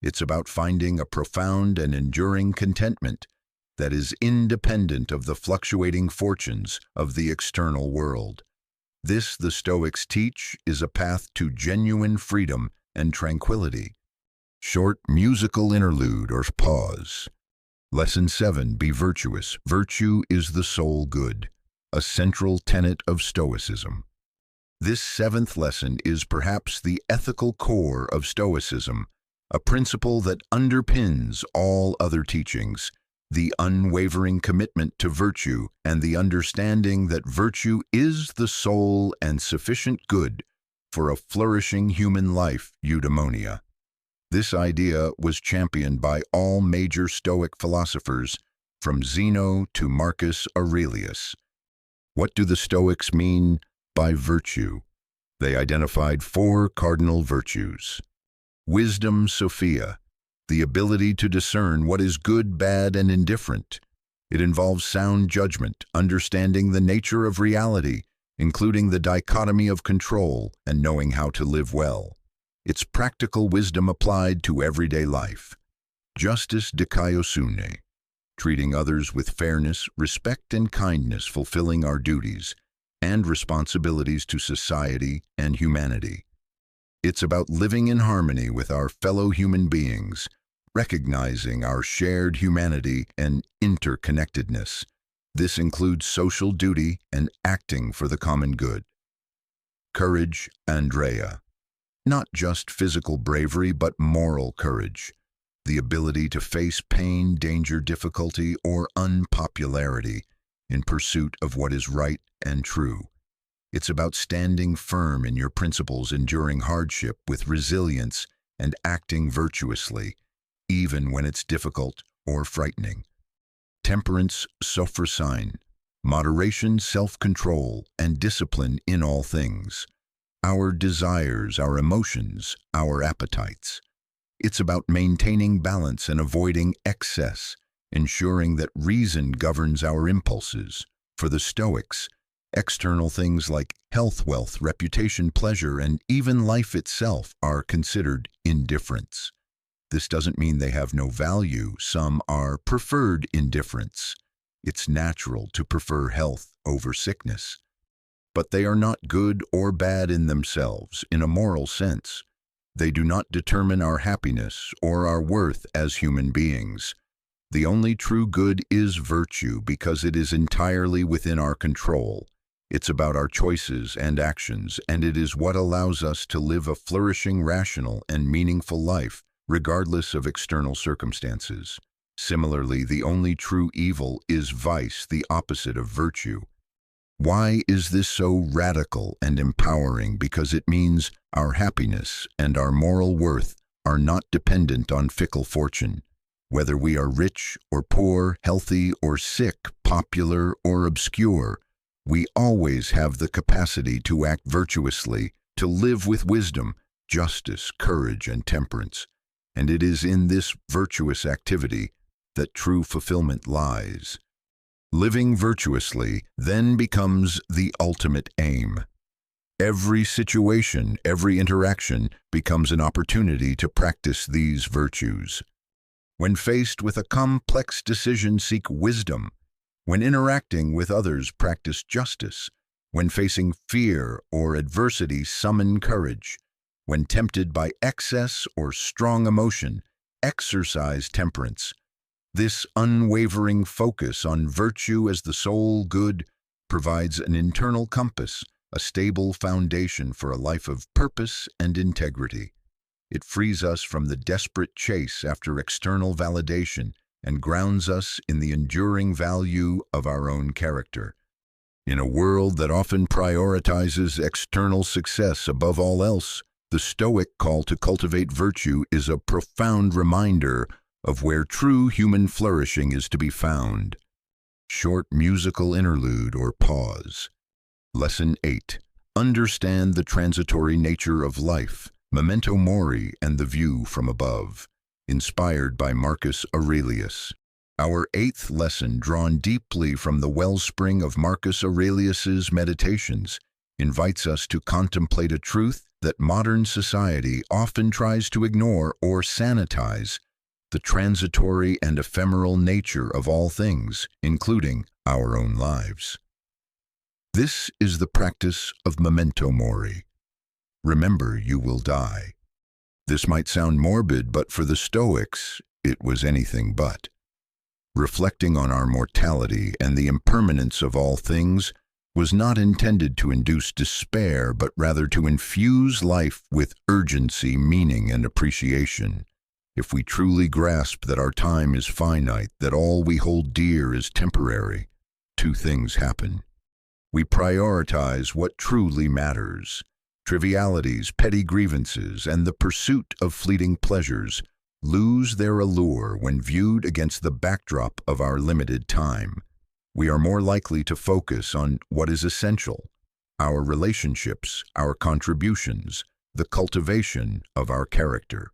It's about finding a profound and enduring contentment that is independent of the fluctuating fortunes of the external world. This, the Stoics teach, is a path to genuine freedom and tranquility. Short musical interlude or pause. Lesson 7. Be virtuous. Virtue is the sole good, a central tenet of Stoicism. This seventh lesson is perhaps the ethical core of Stoicism, a principle that underpins all other teachings: the unwavering commitment to virtue and the understanding that virtue is the sole and sufficient good for a flourishing human life, eudaimonia. This idea was championed by all major Stoic philosophers, from Zeno to Marcus Aurelius. What do the Stoics mean by virtue? They identified 4 cardinal virtues. Wisdom, Sophia, the ability to discern what is good, bad, and indifferent. It involves sound judgment, understanding the nature of reality, including the dichotomy of control, and knowing how to live well. It's practical wisdom applied to everyday life. Justice, dikaiosune, treating others with fairness, respect, and kindness, fulfilling our duties and responsibilities to society and humanity. It's about living in harmony with our fellow human beings, recognizing our shared humanity and interconnectedness. This includes social duty and acting for the common good. Courage, Andrea. Not just physical bravery, but moral courage. The ability to face pain, danger, difficulty, or unpopularity in pursuit of what is right and true. It's about standing firm in your principles, enduring hardship with resilience, and acting virtuously, even when it's difficult or frightening. Temperance, sophrosyne, moderation, self-control, and discipline in all things. Our desires, our emotions, our appetites. It's about maintaining balance and avoiding excess, ensuring that reason governs our impulses. For the Stoics, external things like health, wealth, reputation, pleasure, and even life itself are considered indifference. This doesn't mean they have no value. Some are preferred indifference. It's natural to prefer health over sickness. But they are not good or bad in themselves, in a moral sense. They do not determine our happiness or our worth as human beings. The only true good is virtue because it is entirely within our control. It's about our choices and actions, and it is what allows us to live a flourishing, rational, and meaningful life, regardless of external circumstances. Similarly, the only true evil is vice, the opposite of virtue. Why is this so radical and empowering? Because it means our happiness and our moral worth are not dependent on fickle fortune. Whether we are rich or poor, healthy or sick, popular or obscure, we always have the capacity to act virtuously, to live with wisdom, justice, courage, and temperance. And it is in this virtuous activity that true fulfillment lies. Living virtuously then becomes the ultimate aim. Every situation, every interaction becomes an opportunity to practice these virtues. When faced with a complex decision, seek wisdom. When interacting with others, practice justice. When facing fear or adversity, summon courage. When tempted by excess or strong emotion, exercise temperance. This unwavering focus on virtue as the sole good provides an internal compass, a stable foundation for a life of purpose and integrity. It frees us from the desperate chase after external validation and grounds us in the enduring value of our own character. In a world that often prioritizes external success above all else, the Stoic call to cultivate virtue is a profound reminder of where true human flourishing is to be found. Short musical interlude or pause. Lesson 8. Understand the transitory nature of life. Memento mori and the view from above. Inspired by Marcus Aurelius. Our 8th lesson, drawn deeply from the wellspring of Marcus Aurelius's meditations, invites us to contemplate a truth that modern society often tries to ignore or sanitize: the transitory and ephemeral nature of all things, including our own lives. This is the practice of memento mori. Remember, you will die. This might sound morbid, but for the Stoics, it was anything but. Reflecting on our mortality and the impermanence of all things was not intended to induce despair, but rather to infuse life with urgency, meaning, and appreciation. If we truly grasp that our time is finite, that all we hold dear is temporary, two things happen. We prioritize what truly matters. Trivialities, petty grievances, and the pursuit of fleeting pleasures lose their allure when viewed against the backdrop of our limited time. We are more likely to focus on what is essential: our relationships, our contributions, the cultivation of our character.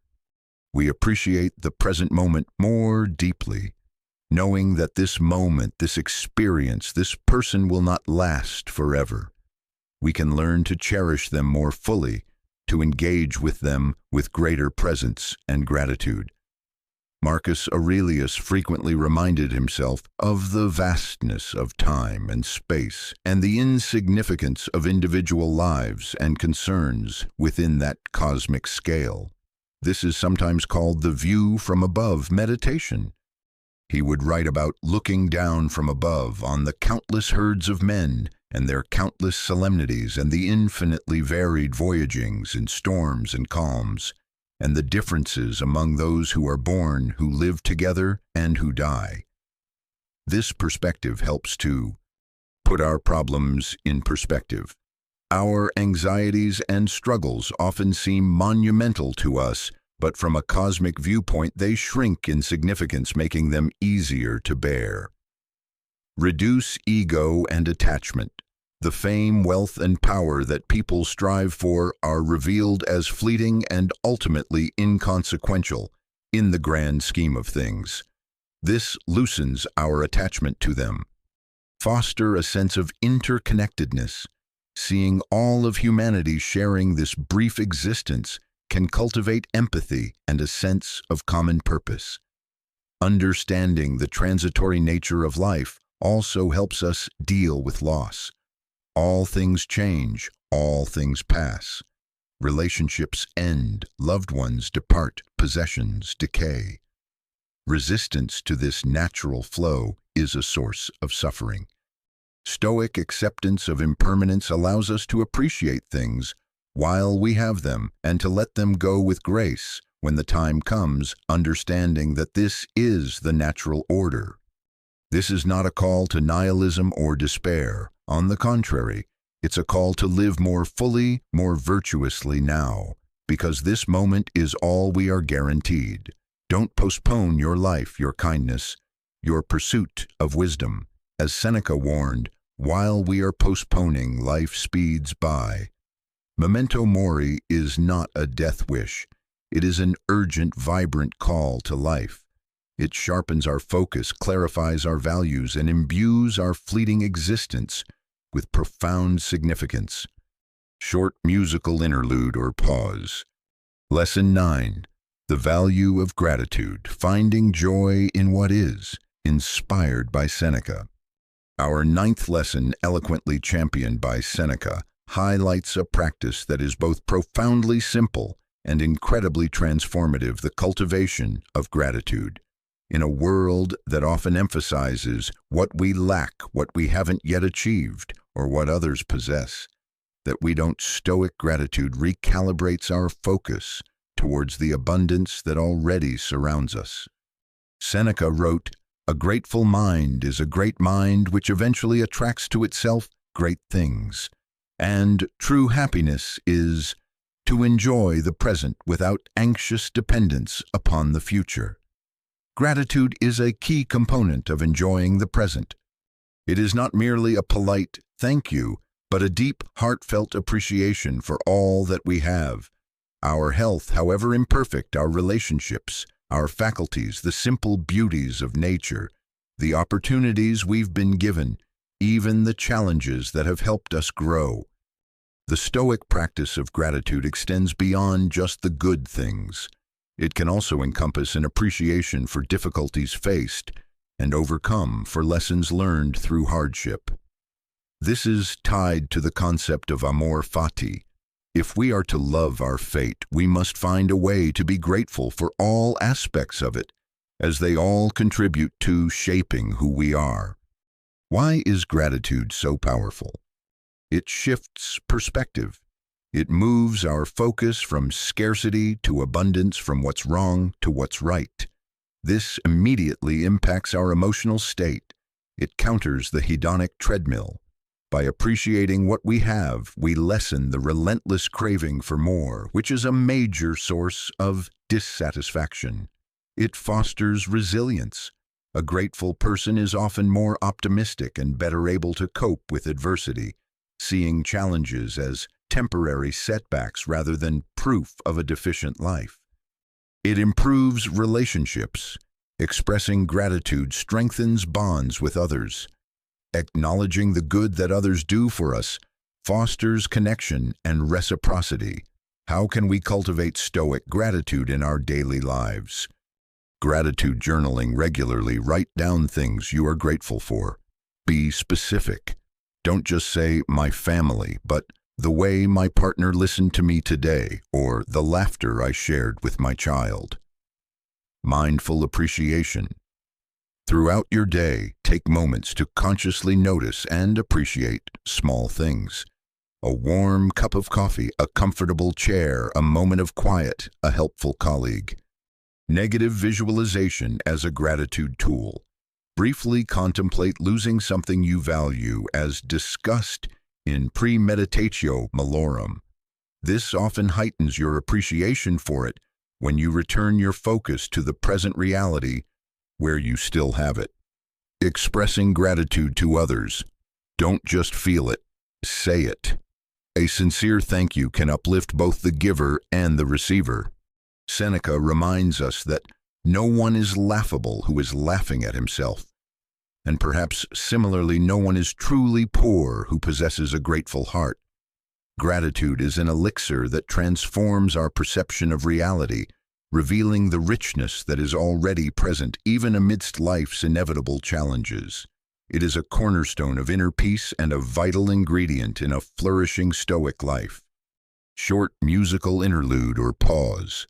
We appreciate the present moment more deeply, knowing that this moment, this experience, this person will not last forever. We can learn to cherish them more fully, to engage with them with greater presence and gratitude. Marcus Aurelius frequently reminded himself of the vastness of time and space and the insignificance of individual lives and concerns within that cosmic scale. This is sometimes called the view from above meditation. He would write about looking down from above on the countless herds of men and their countless solemnities and the infinitely varied voyagings in storms and calms, and the differences among those who are born, who live together, and who die. This perspective helps to put our problems in perspective. Our anxieties and struggles often seem monumental to us, but from a cosmic viewpoint they shrink in significance, making them easier to bear. Reduce ego and attachment. The fame, wealth, and power that people strive for are revealed as fleeting and ultimately inconsequential in the grand scheme of things. This loosens our attachment to them. Foster a sense of interconnectedness. Seeing all of humanity sharing this brief existence can cultivate empathy and a sense of common purpose. Understanding the transitory nature of life also helps us deal with loss. All things change, all things pass. Relationships end, loved ones depart, possessions decay. Resistance to this natural flow is a source of suffering. Stoic acceptance of impermanence allows us to appreciate things while we have them and to let them go with grace when the time comes, understanding that this is the natural order. This is not a call to nihilism or despair. On the contrary, it's a call to live more fully, more virtuously now, because this moment is all we are guaranteed. Don't postpone your life, your kindness, your pursuit of wisdom. As Seneca warned, while we are postponing, life speeds by. Memento mori is not a death wish. It is an urgent, vibrant call to life. It sharpens our focus, clarifies our values, and imbues our fleeting existence with profound significance. Short musical interlude or pause. Lesson 9. The value of gratitude, finding joy in what is, inspired by Seneca. Our 9th lesson, eloquently championed by Seneca, highlights a practice that is both profoundly simple and incredibly transformative: the cultivation of gratitude. In a world that often emphasizes what we lack, what we haven't yet achieved, or what others possess, that we don't. Stoic gratitude recalibrates our focus towards the abundance that already surrounds us. Seneca wrote, "A grateful mind is a great mind which eventually attracts to itself great things. And true happiness is to enjoy the present without anxious dependence upon the future." Gratitude is a key component of enjoying the present. It is not merely a polite thank you, but a deep, heartfelt appreciation for all that we have. Our health, however imperfect, our relationships, our faculties, the simple beauties of nature, the opportunities we've been given, even the challenges that have helped us grow. The Stoic practice of gratitude extends beyond just the good things. It can also encompass an appreciation for difficulties faced and overcome, for lessons learned through hardship. This is tied to the concept of amor fati. If we are to love our fate, we must find a way to be grateful for all aspects of it, as they all contribute to shaping who we are. Why is gratitude so powerful? It shifts perspective. It moves our focus from scarcity to abundance, from what's wrong to what's right. This immediately impacts our emotional state. It counters the hedonic treadmill. By appreciating what we have, we lessen the relentless craving for more, which is a major source of dissatisfaction. It fosters resilience. A grateful person is often more optimistic and better able to cope with adversity, seeing challenges as temporary setbacks rather than proof of a deficient life. It improves relationships. Expressing gratitude strengthens bonds with others. Acknowledging the good that others do for us fosters connection and reciprocity. How can we cultivate Stoic gratitude in our daily lives? Gratitude journaling regularly. Write down things you are grateful for. Be specific. Don't just say, "my family," but "the way my partner listened to me today," or "the laughter I shared with my child." Mindful appreciation. Throughout your day, take moments to consciously notice and appreciate small things. A warm cup of coffee, a comfortable chair, a moment of quiet, a helpful colleague. Negative visualization as a gratitude tool. Briefly contemplate losing something you value, as discussed in premeditatio malorum. This often heightens your appreciation for it when you return your focus to the present reality where you still have it. Expressing gratitude to others. Don't just feel it, say it. A sincere thank you can uplift both the giver and the receiver. Seneca reminds us that no one is laughable who is laughing at himself. And perhaps similarly, no one is truly poor who possesses a grateful heart. Gratitude is an elixir that transforms our perception of reality, revealing the richness that is already present even amidst life's inevitable challenges. It is a cornerstone of inner peace and a vital ingredient in a flourishing Stoic life. Short musical interlude or pause.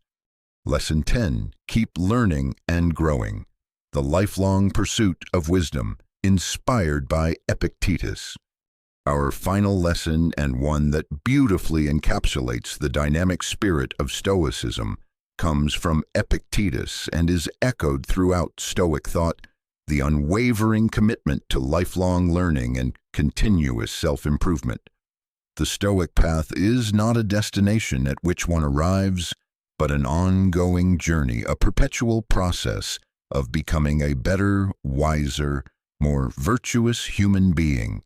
Lesson 10. Keep learning and growing. The lifelong pursuit of wisdom, inspired by Epictetus. Our final lesson, and one that beautifully encapsulates the dynamic spirit of Stoicism, comes from Epictetus and is echoed throughout Stoic thought: the unwavering commitment to lifelong learning and continuous self-improvement. The Stoic path is not a destination at which one arrives, but an ongoing journey, a perpetual process of becoming a better, wiser, more virtuous human being.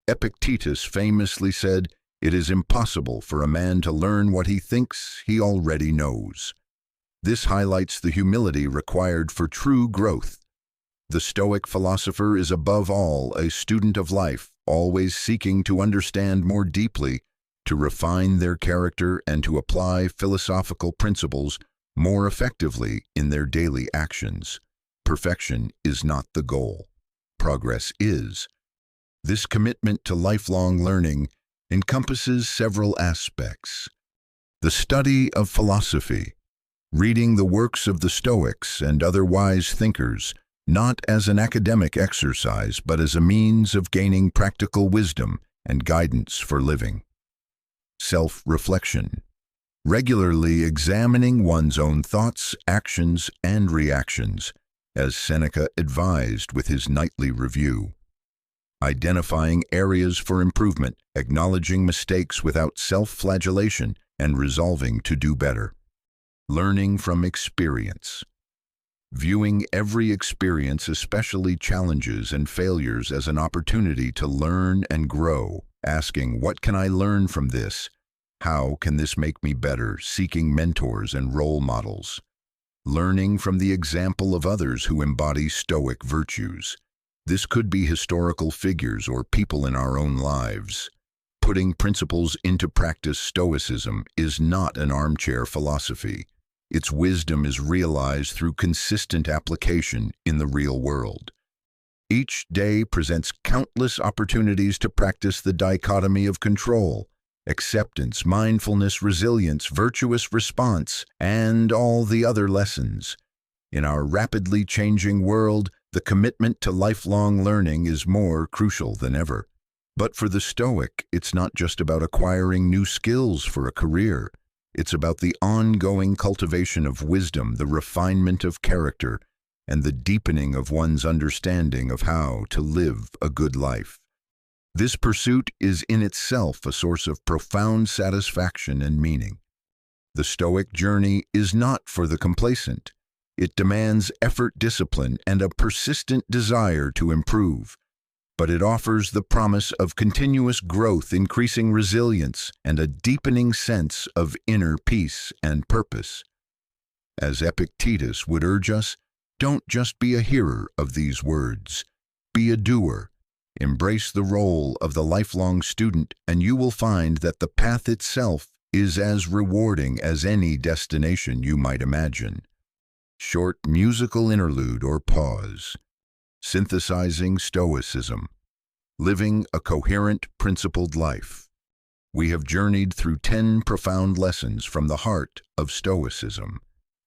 Epictetus famously said, "It is impossible for a man to learn what he thinks he already knows." This highlights the humility required for true growth. The Stoic philosopher is above all a student of life, always seeking to understand more deeply, to refine their character, and to apply philosophical principles more effectively in their daily actions. Perfection is not the goal. Progress is. This commitment to lifelong learning encompasses several aspects. The study of philosophy, reading the works of the Stoics and other wise thinkers, not as an academic exercise, but as a means of gaining practical wisdom and guidance for living. Self-reflection, regularly examining one's own thoughts, actions, and reactions, as Seneca advised with his nightly review. Identifying areas for improvement, acknowledging mistakes without self-flagellation, and resolving to do better. Learning from experience. Viewing every experience, especially challenges and failures, as an opportunity to learn and grow, asking, "What can I learn from this? How can this make me better?" Seeking mentors and role models. Learning from the example of others who embody Stoic virtues. This could be historical figures or people in our own lives. Putting principles into practice. Stoicism is not an armchair philosophy. Its wisdom is realized through consistent application in the real world. Each day presents countless opportunities to practice the dichotomy of control, acceptance, mindfulness, resilience, virtuous response, and all the other lessons. In our rapidly changing world, the commitment to lifelong learning is more crucial than ever. But for the Stoic, it's not just about acquiring new skills for a career. It's about the ongoing cultivation of wisdom, the refinement of character, and the deepening of one's understanding of how to live a good life. This pursuit is in itself a source of profound satisfaction and meaning. The Stoic journey is not for the complacent. It demands effort, discipline, and a persistent desire to improve. But it offers the promise of continuous growth, increasing resilience, and a deepening sense of inner peace and purpose. As Epictetus would urge us, don't just be a hearer of these words. Be a doer. Embrace the role of the lifelong student, and you will find that the path itself is as rewarding as any destination you might imagine. Short musical interlude or pause. Synthesizing Stoicism. Living a coherent, principled life. We have journeyed through 10 profound lessons from the heart of Stoicism.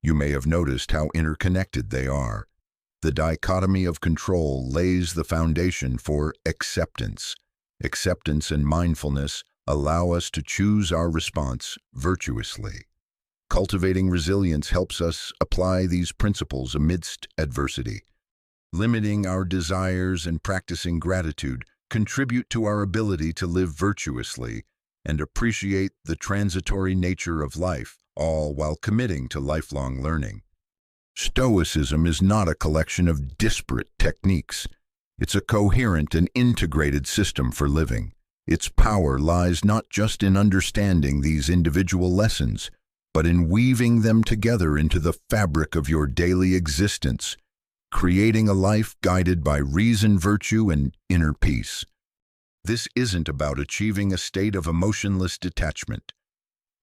You may have noticed how interconnected they are. The dichotomy of control lays the foundation for acceptance. Acceptance and mindfulness allow us to choose our response virtuously. Cultivating resilience helps us apply these principles amidst adversity. Limiting our desires and practicing gratitude contribute to our ability to live virtuously and appreciate the transitory nature of life, all while committing to lifelong learning. Stoicism is not a collection of disparate techniques. It's a coherent and integrated system for living. Its power lies not just in understanding these individual lessons, but in weaving them together into the fabric of your daily existence, creating a life guided by reason, virtue, and inner peace. This isn't about achieving a state of emotionless detachment.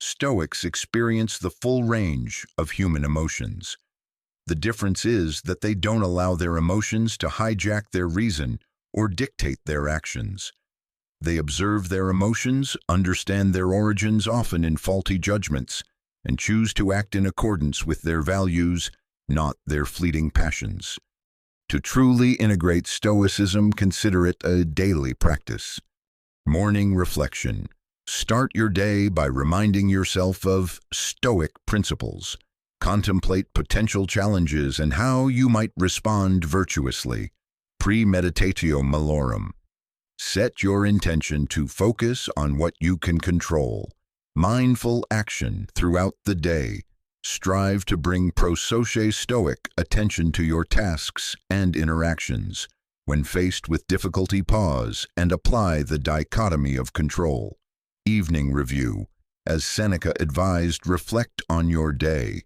Stoics experience the full range of human emotions. The difference is that they don't allow their emotions to hijack their reason or dictate their actions. They observe their emotions, understand their origins often in faulty judgments, and choose to act in accordance with their values, not their fleeting passions. To truly integrate Stoicism, consider it a daily practice. Morning reflection. Start your day by reminding yourself of Stoic principles. Contemplate potential challenges and how you might respond virtuously. Premeditatio malorum. Set your intention to focus on what you can control. Mindful action throughout the day. Strive to bring prosouche Stoic attention to your tasks and interactions. When faced with difficulty, pause and apply the dichotomy of control. Evening review. As Seneca advised, reflect on your day.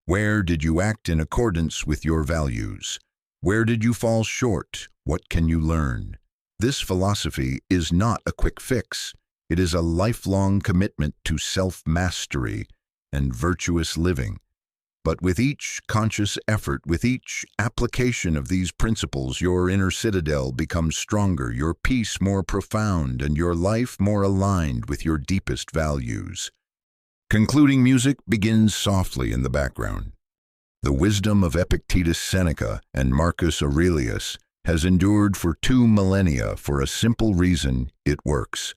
Where did you act in accordance with your values? Where did you fall short? What can you learn? This philosophy is not a quick fix. It is a lifelong commitment to self-mastery and virtuous living. But with each conscious effort, with each application of these principles, your inner citadel becomes stronger, your peace more profound, and your life more aligned with your deepest values. Concluding music begins softly in the background. The wisdom of Epictetus, Seneca, and Marcus Aurelius has endured for 2 millennia for a simple reason: it works.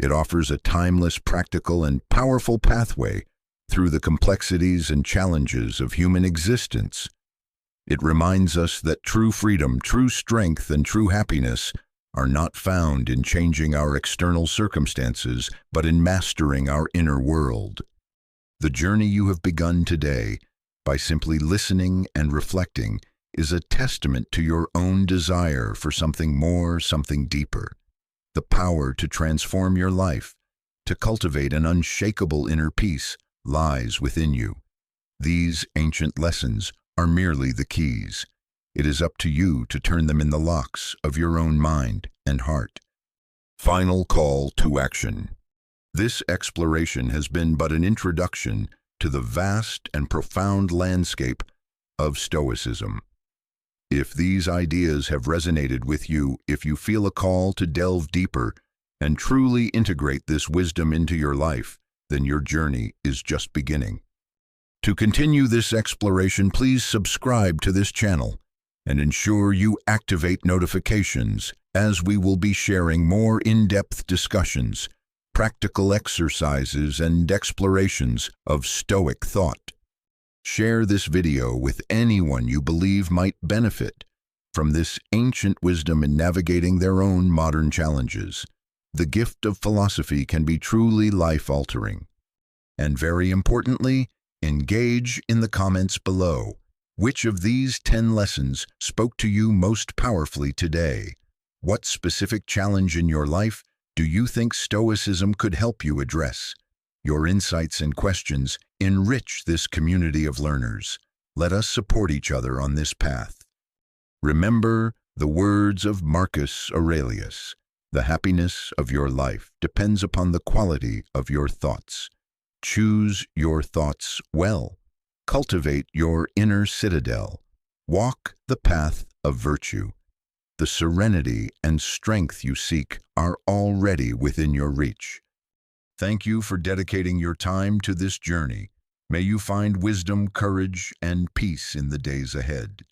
It offers a timeless, practical, and powerful pathway through the complexities and challenges of human existence. It reminds us that true freedom, true strength, and true happiness are not found in changing our external circumstances, but in mastering our inner world. The journey you have begun today, by simply listening and reflecting, is a testament to your own desire for something more, something deeper. The power to transform your life, to cultivate an unshakable inner peace, lies within you. These ancient lessons are merely the keys. It is up to you to turn them in the locks of your own mind and heart. Final call to action. This exploration has been but an introduction to the vast and profound landscape of Stoicism. If these ideas have resonated with you, if you feel a call to delve deeper and truly integrate this wisdom into your life, then your journey is just beginning. To continue this exploration, please subscribe to this channel and ensure you activate notifications, as we will be sharing more in-depth discussions, practical exercises, and explorations of Stoic thought. Share this video with anyone you believe might benefit from this ancient wisdom in navigating their own modern challenges. The gift of philosophy can be truly life-altering. And very importantly, engage in the comments below. Which of these 10 lessons spoke to you most powerfully today? What specific challenge in your life do you think Stoicism could help you address? Your insights and questions enrich this community of learners. Let us support each other on this path. Remember the words of Marcus Aurelius: the happiness of your life depends upon the quality of your thoughts. Choose your thoughts well. Cultivate your inner citadel. Walk the path of virtue. The serenity and strength you seek are already within your reach. Thank you for dedicating your time to this journey. May you find wisdom, courage, and peace in the days ahead.